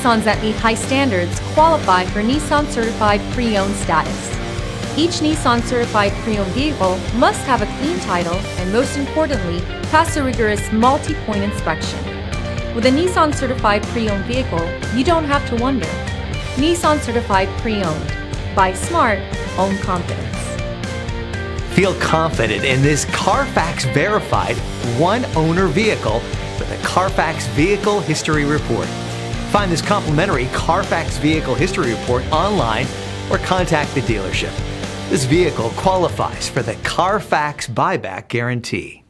Nissans that meet high standards qualify for Nissan Certified Pre-Owned status. Each Nissan Certified Pre-Owned vehicle must have a clean title and, most importantly, pass a rigorous multi-point inspection. With a Nissan Certified Pre-Owned vehicle, you don't have to wonder. Nissan Certified Pre-Owned. Buy smart, own confidence. Feel confident in this Carfax verified one-owner vehicle with a Carfax Vehicle History Report. Find this complimentary Carfax Vehicle History Report online or contact the dealership. This vehicle qualifies for the Carfax buyback guarantee.